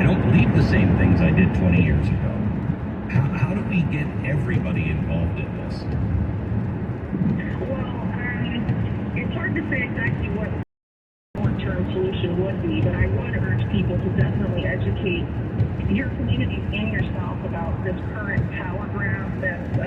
I don't believe the same things I did 20 years ago. How do we get everybody involved in this? Well, it's hard to say exactly what short-term solution would be, but I would urge people to definitely educate your community and yourself about this current power grab that's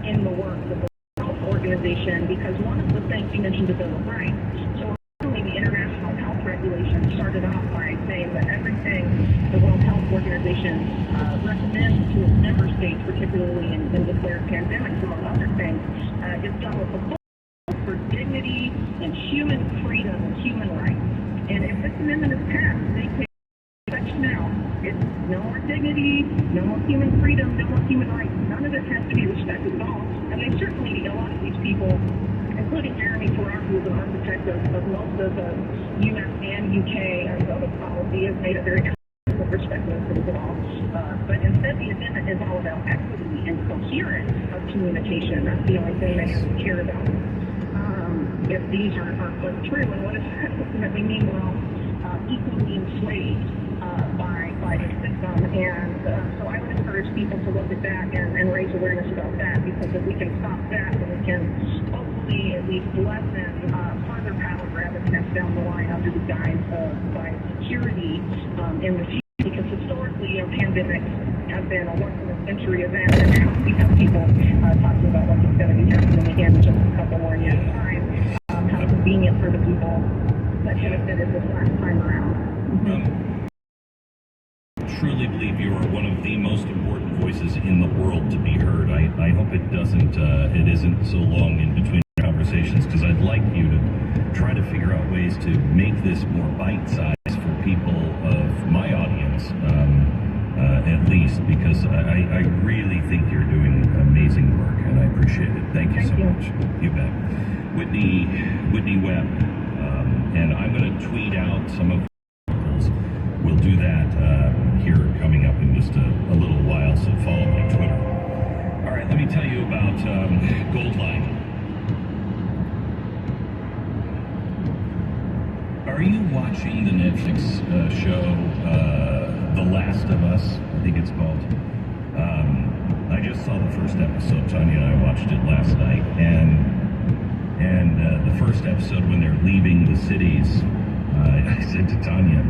in the works of the Health Organization, because one of the things you mentioned, the Bill of Rights. So originally the International Health Regulation started off by saying that everything the World Health Organization recommends to its member states, particularly in declared pandemics, among other things, is done with the focus for dignity and human freedom and human rights. And if this amendment is passed, they take section out. It's no more dignity, no more human freedom, no more human rights. None of it has to be respected at all. And they certainly, a lot of these people, including Jeremy Farrar, who is an architect of most of the U.S. and U.K. and other policy, has made it very clear with respect to those things at all. But instead, the agenda is all about equity and coherence of communication. That's the only thing they have to care about. If these are put through, and what does that ultimately mean? We're all equally enslaved by the system, and so I would encourage people to look at that and raise awareness about that, because if we can stop that, then we can hopefully at least lessen further power grab attempts down the line under the guise of security in the future, because historically, pandemics have been a once-in-a-century event, and now we have people talking about what's going to be happening again in just a couple more years' time. How convenient for the people that benefited this last time around. Truly believe you are one of the most important voices in the world to be heard. I hope it isn't so long in between conversations, because I'd like you to try to figure out ways to make this more bite-sized for people of my audience, at least, because I really think you're doing amazing work, and I appreciate it. Thank you so much. You bet. Whitney Webb, and I'm going to tweet out some of the articles. We'll do that here coming up in just a little while, so follow my Twitter. All right, let me tell you about Goldline. Are you watching the Netflix show The Last of Us? I think it's called. I just saw the first episode. Tanya and I watched it last night, and the first episode, when they're leaving the cities, I said to Tanya,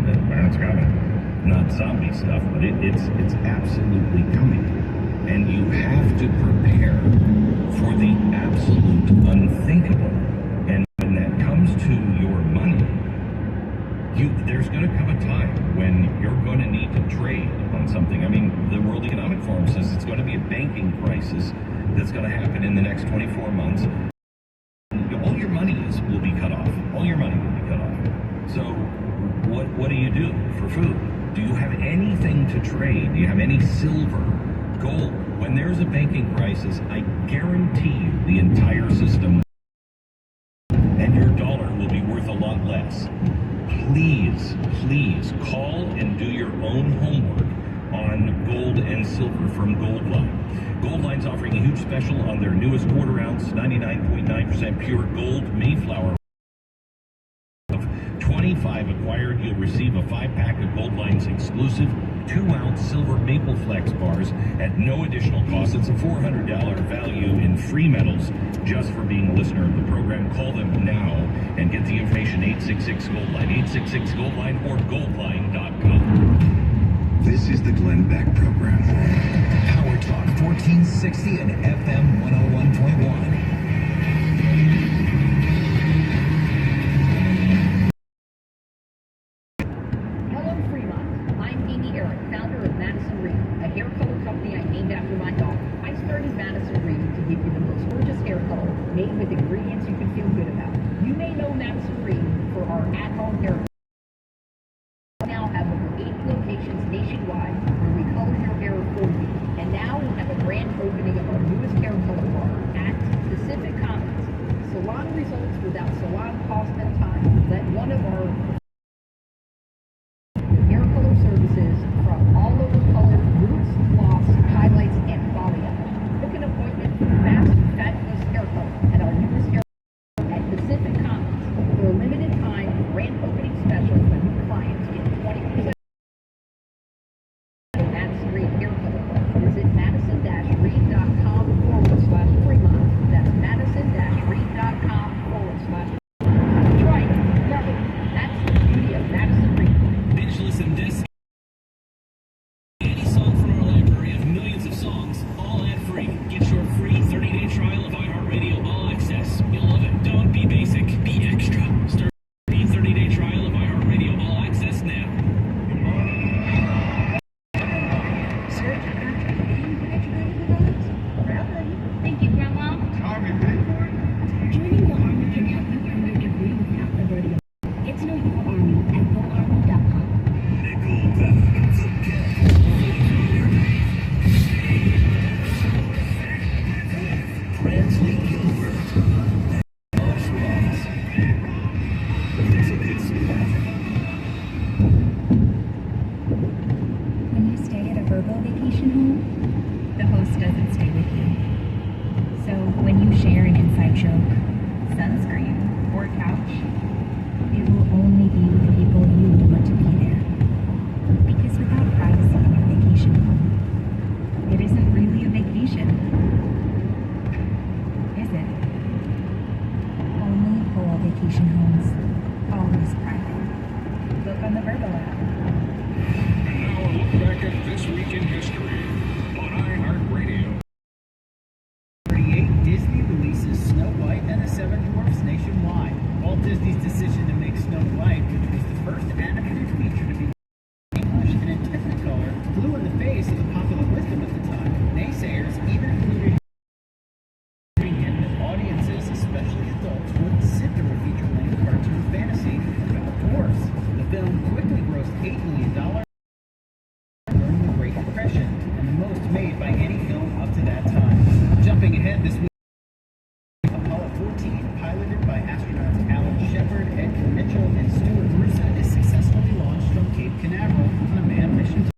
"It's coming." Not zombie stuff, but it's absolutely coming. And you have to prepare for the absolute unthinkable. And when that comes to your money, there's going to come a time when you're going to need to trade on something. I mean, the World Economic Forum says it's going to be a banking crisis that's going to happen in the next 24 months. All your money will be cut off. All your money will be cut off. So what do you do for food? Do you have anything to trade? Do you have any silver, gold? When there's a banking crisis, I guarantee you the entire system and your dollar will be worth a lot less. Please call and do your own homework on gold and silver from Goldline. Goldline's offering a huge special on their newest quarter-ounce, 99.9% pure gold Mayflower. 25 acquired, you'll receive a 5-pack of Goldline's exclusive 2-ounce silver Maple Flex bars at no additional cost. It's a $400 value in free metals just for being a listener of the program. Call them now and get the information. 866-GOLDLINE, 866-GOLDLINE, or goldline.com. This is the Glenn Beck Program. Power Talk 1460 and FM 101.1. Made with ingredients you can feel good about. You may know Madison Reed for our at-home hair. We now have over 8 locations nationwide where we color your hair for you. And now we have a grand opening of our newest hair color bar at Pacific Commons. Salon results without salon cost and time. Let one of our house doesn't stay with you. So when you share an inside joke, sunscreen, or couch, it will only be with people you want to be there. Because without privacy in your vacation home, it isn't really a vacation. Is it? Only full vacation homes, always private. Look on the Verbo app. And now a look back at This Week in History on iHeartRadio. 38, Disney releases Snow White and the Seven Dwarfs nationwide. Walt Disney's decision to make Snow White, which was the first animated feature to be English and in Technicolor, flew in the face of the popular wisdom at the time. Naysayers even included him that audiences, especially adults, wouldn't sit through a feature-length cartoon fantasy about dwarfs. The film quickly grossed $8 million during the Great Depression, and the most made by any film up to that time. Jumping ahead this week, Apollo 14, piloted by astronauts Alan Shepard, Edgar Mitchell, and Stuart Roosa, is successfully launched from Cape Canaveral on a manned mission.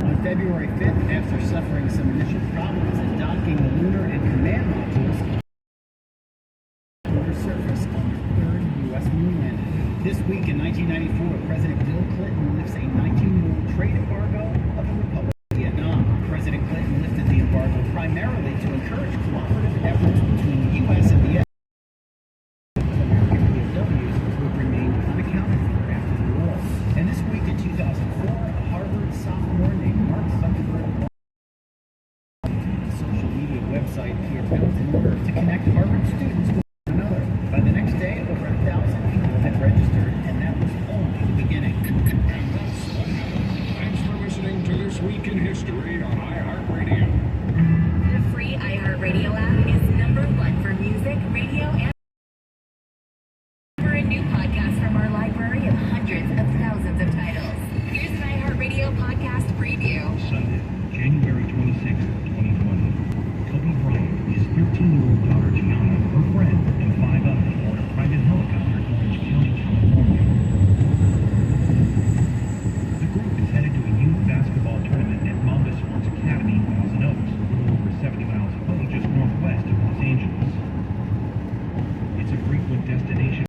On February 5th, after suffering some initial problems and docking the lunar and command modules, lunar surface on the third U.S. moon landing. This week in 1994, President Bill Clinton lifts a 19-year-old trade embargo of the Republic of Vietnam. President Clinton lifted the embargo primarily to encourage cooperative efforts between the U.S. and the American POWs who remained unaccounted for after the war. And this week in 2004, a Harvard sophomore named Mark Zuckerberg a social media website he had built in order to connect Harvard students with one another. By the next day, over 1,000 people had registered, and that was only the beginning. And that's what happened. Thanks for listening to This Week in History on iHeartRadio. The free iHeartRadio app is #1 for music, radio, and for a new podcast from our library of hundreds of thousands of titles. Here's an iHeartRadio podcast preview. Sunday, January 26th, 2020. Kobe Bryant, his 13-year-old daughter Gianna, her friend, and 5 others board a private helicopter in Orange County, California. The group is headed to a youth basketball tournament at Mamba Sports Academy, Thousand Oaks, a little over 70 miles away, just northwest of Los Angeles. It's a frequent destination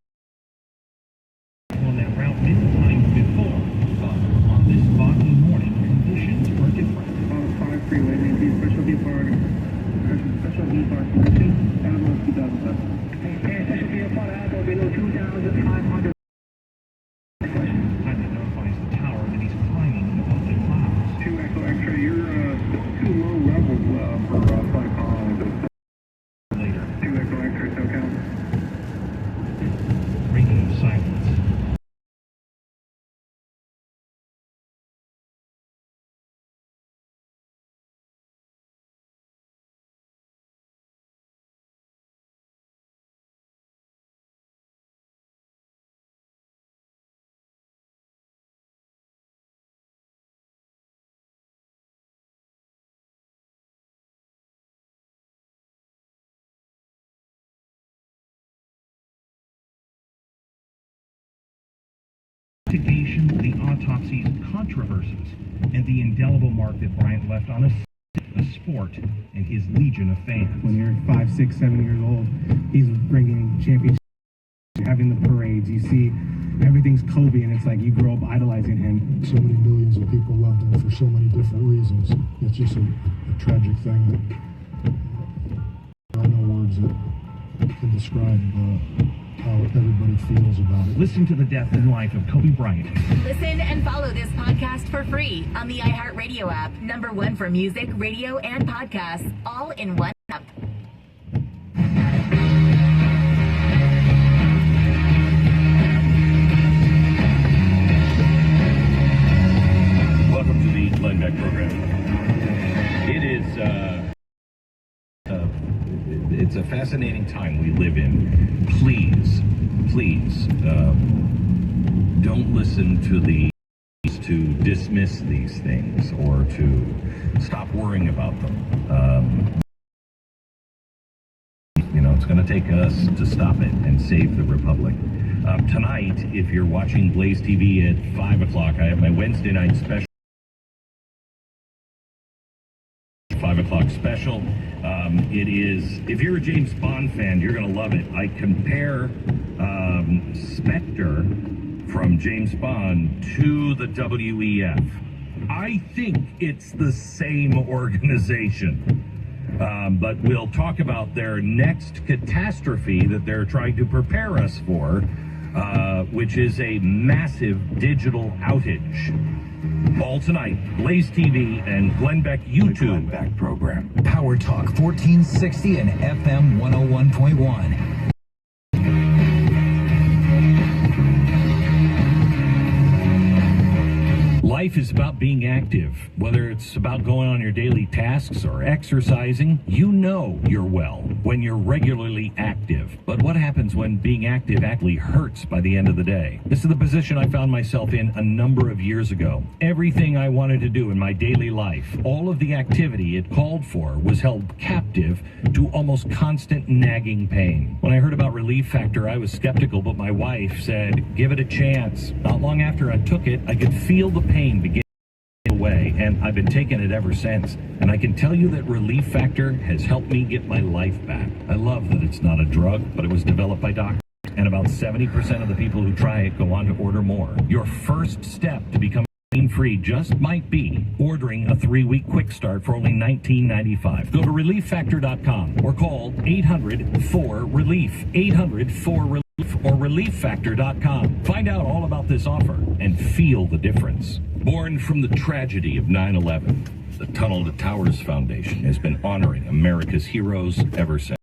on that route many times before, but on this foggy morning, conditions are different. Auto 5 freeway, maintain special V bar selection, Alamo 2007. And special V bar Alamo below 2,500. Pilot notifies the tower that he's climbing above the clouds. 2 Echo X-ray, you're too low level for flight calling. Later, 2 Echo X-ray, SoCal. radio silence. Investigation, the autopsies, controversies, and the indelible mark that Bryant left on a sport and his legion of fans. When you're 5, 6, 7 years old, he's bringing championships, having the parades. You see everything's Kobe, and it's like you grow up idolizing him. So many millions of people loved him for so many different reasons. It's just a tragic thing that there are no words that can describe how everybody feels about it. Listen to the death and life of Kobe Bryant. Listen and follow this podcast for free on the iHeartRadio app. #1 for music, radio, and podcasts, all in one app. Welcome to the Glenn Beck program. It is, it's a fascinating time we live in. Please, don't listen to to dismiss these things or to stop worrying about them. It's going to take us to stop it and save the Republic. Tonight, if you're watching Blaze TV at 5 o'clock, I have my Wednesday night special. 5 o'clock special. It is, if you're a James Bond fan, you're going to love it. I compare Spectre from James Bond to the WEF. I think it's the same organization. But we'll talk about their next catastrophe that they're trying to prepare us for, which is a massive digital outage. All tonight, Blaze TV and Glenn Beck YouTube. The Glenn Beck program. Power Talk 1460 and FM 101.1. Life is about being active. Whether it's about going on your daily tasks or exercising, you know you're well when you're regularly active. But what happens when being active actually hurts by the end of the day? This is the position I found myself in a number of years ago. Everything I wanted to do in my daily life, all of the activity it called for, was held captive to almost constant nagging pain. When I heard about Relief Factor, I was skeptical, but my wife said, give it a chance. Not long after I took it, I could feel the pain begin away, and I've been taking it ever since. And I can tell you that Relief Factor has helped me get my life back. I love that it's not a drug, but it was developed by doctors, and about 70% of the people who try it go on to order more. Your first step to become pain-free just might be ordering a 3-week quick start for only $19.95. Go to ReliefFactor.com or call 800-4-RELIEF, 800-4-RELIEF, or ReliefFactor.com. Find out all about this offer and feel the difference. Born from the tragedy of 9/11, the Tunnel to Towers Foundation has been honoring America's heroes ever since.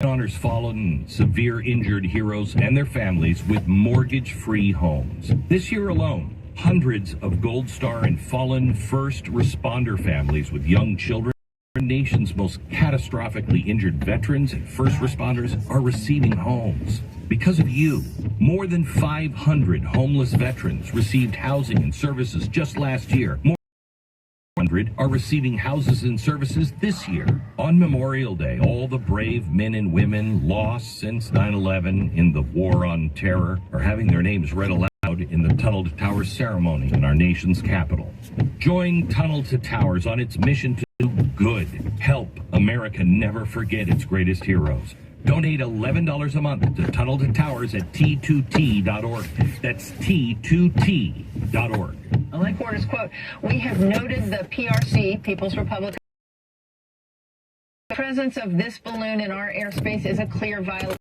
It honors fallen, severe injured heroes and their families with mortgage-free homes. This year alone, hundreds of Gold Star and fallen first responder families with young children, our nation's most catastrophically injured veterans and first responders, are receiving homes. Because of you, more than 500 homeless veterans received housing and services just last year. More than 100 are receiving houses and services this year. On Memorial Day, all the brave men and women lost since 9/11 in the war on terror are having their names read aloud in the Tunnel to Towers ceremony in our nation's capital. Join Tunnel to Towers on its mission to do good. Help America never forget its greatest heroes. Donate $11 a month to Tunnel to Towers at T2T.org. That's T2T.org. I like Warner's quote. We have noted the PRC, People's Republic. The presence of this balloon in our airspace is a clear violation.